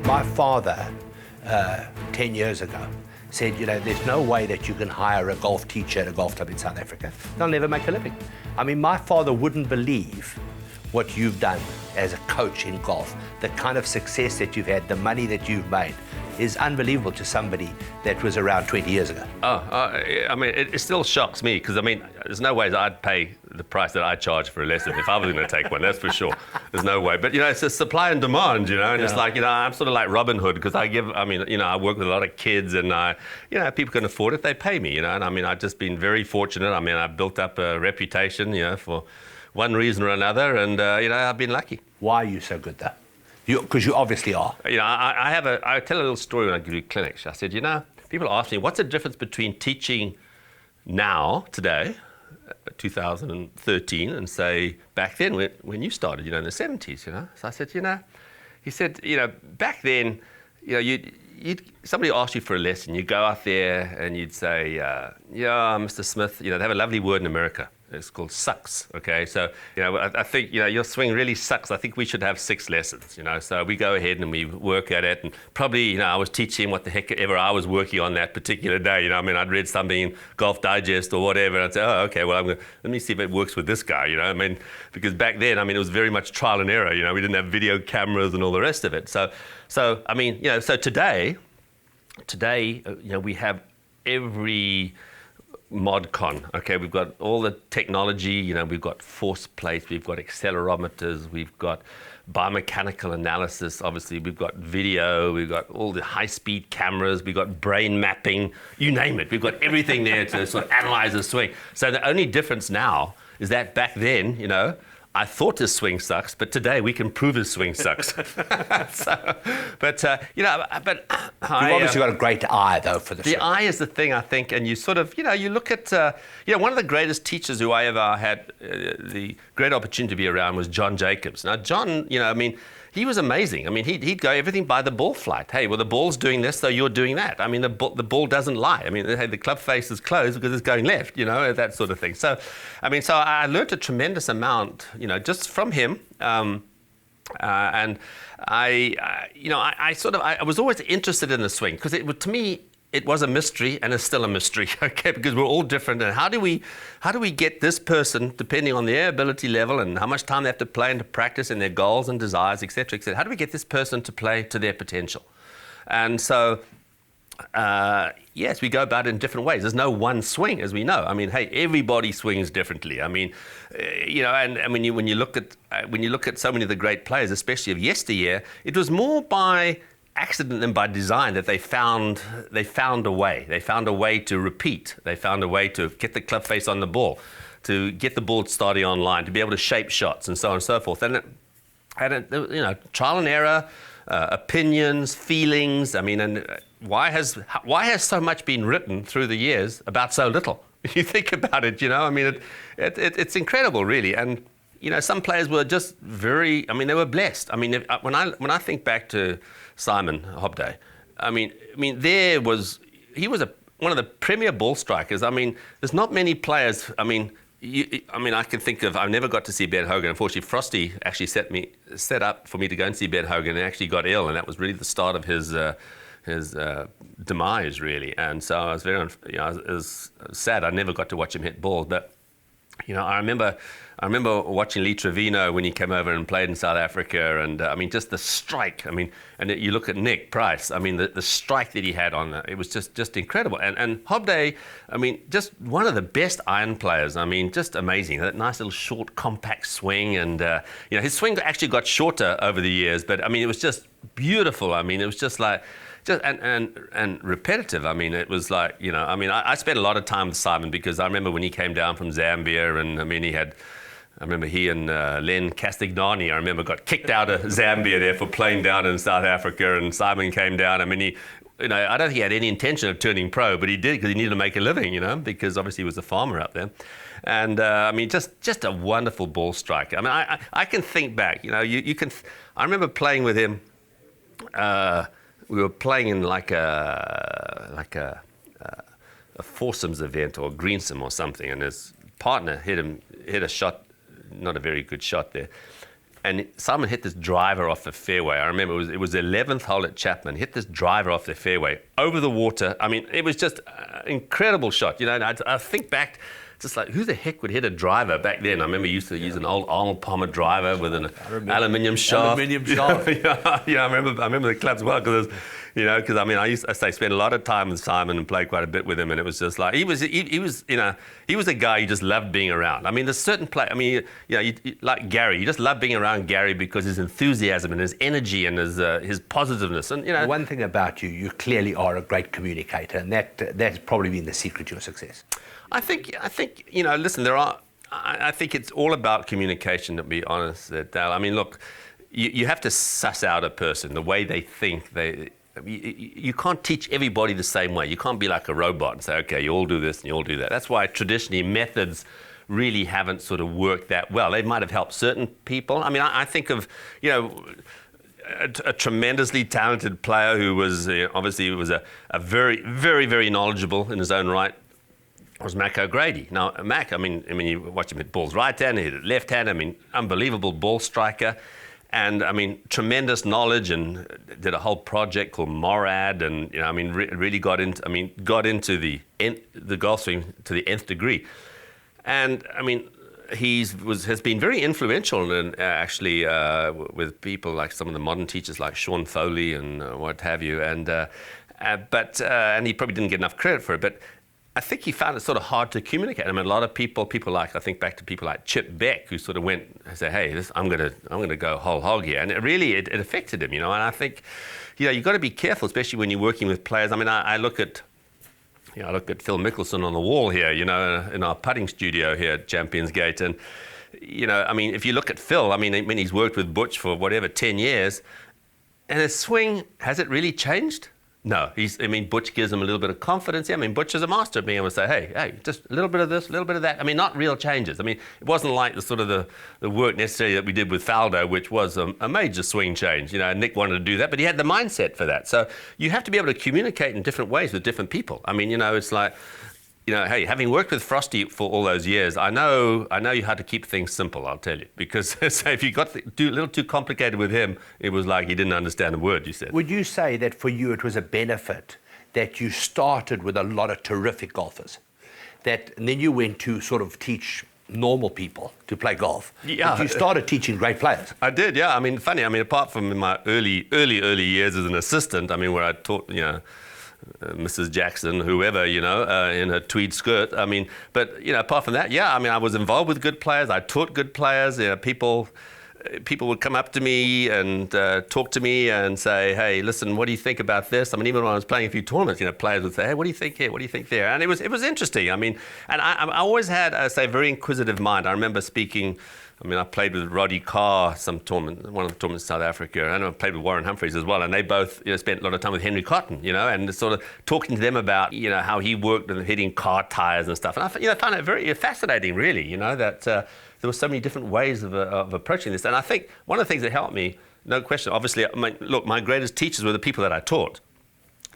My father, 10 years ago, said, there's no way that you can hire a golf teacher at a golf club in South Africa. They'll never make a living. I mean, my father wouldn't believe what you've done as a coach in golf. The kind of success that you've had, the money that you've made is unbelievable to somebody that was around 20 years ago. I mean, it still shocks me because, I mean, there's no way that I'd pay the price that I charge for a lesson if I was going to take one, that's for sure. There's no way. But, it's a supply and demand, and it's like, I'm sort of like Robin Hood because I work with a lot of kids and, people can afford it, they pay me, and I mean, I've just been very fortunate. I mean, I've built up a reputation, for one reason or another, and, I've been lucky. Why are you so good, though? Because you obviously are. I tell a little story when I do clinics. I said, people ask me, what's the difference between teaching now, today, 2013, and say back then when you started, in the 70s, So I said, he said, back then, somebody asked you for a lesson, you go out there and you'd say, Mr. Smith, they have a lovely word in America. It's called sucks, okay? So, I think, your swing really sucks. I think we should have 6 lessons, So we go ahead and we work at it. And probably, I was teaching what the heck ever I was working on that particular day. I mean, I'd read something in Golf Digest or whatever. And I'd say, oh, okay, well, let me see if it works with this guy, I mean, because back then, it was very much trial and error. We didn't have video cameras and all the rest of it. So I mean, so today, we have every ModCon, okay, we've got all the technology, we've got force plates, we've got accelerometers, we've got biomechanical analysis, obviously we've got video, we've got all the high-speed cameras, we've got brain mapping, you name it, we've got everything there to sort of analyze the swing. So the only difference now is that back then, I thought his swing sucks, but today we can prove his swing sucks. You've obviously got a great eye, though, for the swing. The eye is the thing, I think, and you sort of, you look at, one of the greatest teachers who I ever had the great opportunity to be around was John Jacobs. Now, John, he was amazing. I mean, he'd go everything by the ball flight. Hey, well, the ball's doing this, so you're doing that. I mean, the ball doesn't lie. I mean, hey, the club face is closed because it's going left, that sort of thing. So, I learned a tremendous amount, just from him. And I was always interested in the swing because to me, it was a mystery and it's still a mystery, okay, because we're all different. And how do we get this person, depending on their ability level and how much time they have to play and to practice and their goals and desires, et cetera, how do we get this person to play to their potential? And so, yes, we go about it in different ways. There's no one swing, as we know. I mean, hey, everybody swings differently. I mean, and when you look at so many of the great players, especially of yesteryear, it was more by accident than by design that they found a way. They found a way to repeat. They found a way to get the club face on the ball, to get the ball starting online, to be able to shape shots and so on and so forth. And trial and error, opinions, feelings. I mean, and why has so much been written through the years about so little? You think about it, I mean, it's incredible, really. And some players were just they were blessed. I mean, when I think back to Simon Hobday, I mean, he was one of the premier ball strikers. I mean, there's not many players. I mean, I can think of. I never got to see Ben Hogan. Unfortunately, Frosty actually set up for me to go and see Ben Hogan, and actually got ill, and that was really the start of his demise, really. And so I was it was sad. I never got to watch him hit balls, but I remember watching Lee Trevino when he came over and played in South Africa, and just the strike. I mean, and you look at Nick Price. I mean, the strike that he had on it was just incredible. And Hobday, I mean, just one of the best iron players. I mean, just amazing. That nice little short, compact swing, and his swing actually got shorter over the years, but I mean, it was just beautiful. I mean, it was just like. And repetitive. I mean, it was like, I spent a lot of time with Simon because I remember when he came down from Zambia, and I mean, I remember he and Len Castignani, I remember, got kicked out of Zambia there for playing down in South Africa, and Simon came down. I mean, I don't think he had any intention of turning pro, but he did because he needed to make a living, because obviously he was a farmer up there. And just a wonderful ball striker. I mean, I can think back, you can, I remember playing with him. We were playing in like a foursomes event or a greensome or something, and his partner hit a shot, not a very good shot there, and Simon hit this driver off the fairway. I remember it was the 11th hole at Chapman. Hit this driver off the fairway over the water. I mean, it was just an incredible shot. You know, and I think back, just like, who the heck would hit a driver back then? I remember used to use an old Arnold Palmer driver with an aluminium shaft. Yeah, I remember the clubs well because I mean, I spent a lot of time with Simon and played quite a bit with him, and it was just like he was a guy you just loved being around. I mean, there's certain play. I mean, you like Gary, you just love being around Gary because his enthusiasm and his energy and his positiveness. And one thing about you, you clearly are a great communicator, and that's probably been the secret to your success. I think listen, I think it's all about communication, to be honest, Dale. I mean, look, you have to suss out a person, the way they think. You can't teach everybody the same way. You can't be like a robot and say, okay, you all do this and you all do that. That's why traditionally methods really haven't sort of worked that well. They might have helped certain people. I mean, I think of, a tremendously talented player who was obviously was a very, very, very knowledgeable in his own right, was Mac O'Grady. Now, Mac, I mean, you watch him hit balls right hand, he hit it left hand. I mean, unbelievable ball striker. And I mean, tremendous knowledge, and did a whole project called Morad, and really got into the golf swing to the nth degree. And I mean, has been very influential in actually with people like some of the modern teachers like Sean Foley and what have you. And he probably didn't get enough credit for it, but I think he found it sort of hard to communicate. I mean, a lot of people like, I think back to people like Chip Beck, who sort of went and said, hey, I'm gonna go whole hog here. And it affected him, and I think, you've got to be careful, especially when you're working with players. I mean, I look at Phil Mickelson on the wall here, in our putting studio here at Champions Gate. And, I mean, if you look at Phil, I mean, when he's worked with Butch for 10 years, and his swing, has it really changed? No, Butch gives him a little bit of confidence. I mean, Butch is a master of being able to say, hey, just a little bit of this, a little bit of that. I mean, not real changes. I mean, it wasn't like the work necessarily that we did with Faldo, which was a major swing change. Nick wanted to do that, but he had the mindset for that. So you have to be able to communicate in different ways with different people. I mean, it's like, hey, having worked with Frosty for all those years, I know you had to keep things simple, I'll tell you. Because so if you got a little too complicated with him, it was like he didn't understand a word you said. Would you say that for you it was a benefit that you started with a lot of terrific golfers, and then you went to sort of teach normal people to play golf? Yeah. But you started teaching great players. I did, yeah. I mean, funny, apart from in my early years as an assistant, where I taught, Mrs. Jackson, whoever, in her tweed skirt. But apart from that, yeah, I was involved with good players. I taught good players. People would come up to me and talk to me and say, hey, listen, what do you think about this? Even when I was playing a few tournaments, players would say, hey, what do you think here? What do you think there? And it was interesting. And I always had, a very inquisitive mind. I remember speaking. I played with Roddy Carr one of the tournaments in South Africa, and I played with Warren Humphreys as well, and they both spent a lot of time with Henry Cotton, and sort of talking to them about, how he worked and hitting car tires and stuff. And I found it very fascinating, really, that there were so many different ways of approaching this. And I think one of the things that helped me, no question, obviously, my greatest teachers were the people that I taught.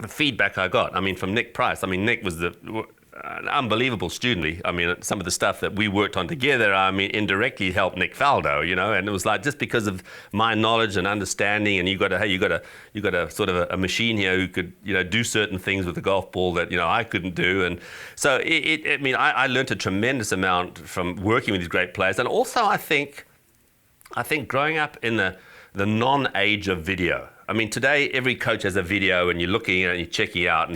The feedback I got, from Nick Price. Nick was an unbelievable student. Some of the stuff that we worked on together, indirectly helped Nick Faldo, and it was like, just because of my knowledge and understanding, and you got a sort of a machine here who could, do certain things with the golf ball that, I couldn't do. And so I learned a tremendous amount from working with these great players. And also I think growing up in the non-age of video. Today every coach has a video, and you're looking and you're checking out,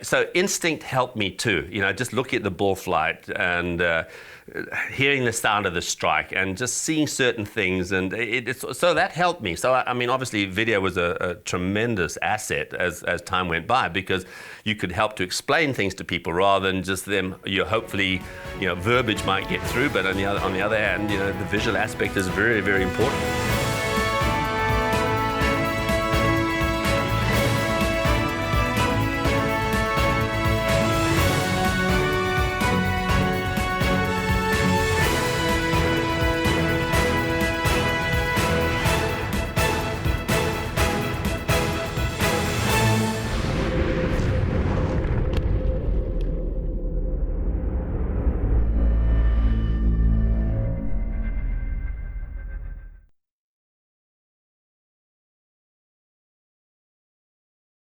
so instinct helped me too. Just looking at the ball flight and hearing the sound of the strike and just seeing certain things, and so that helped me. So obviously video was a tremendous asset as time went by, because you could help to explain things to people rather than just them. Hopefully, verbiage might get through, but on the other hand, the visual aspect is very, very important.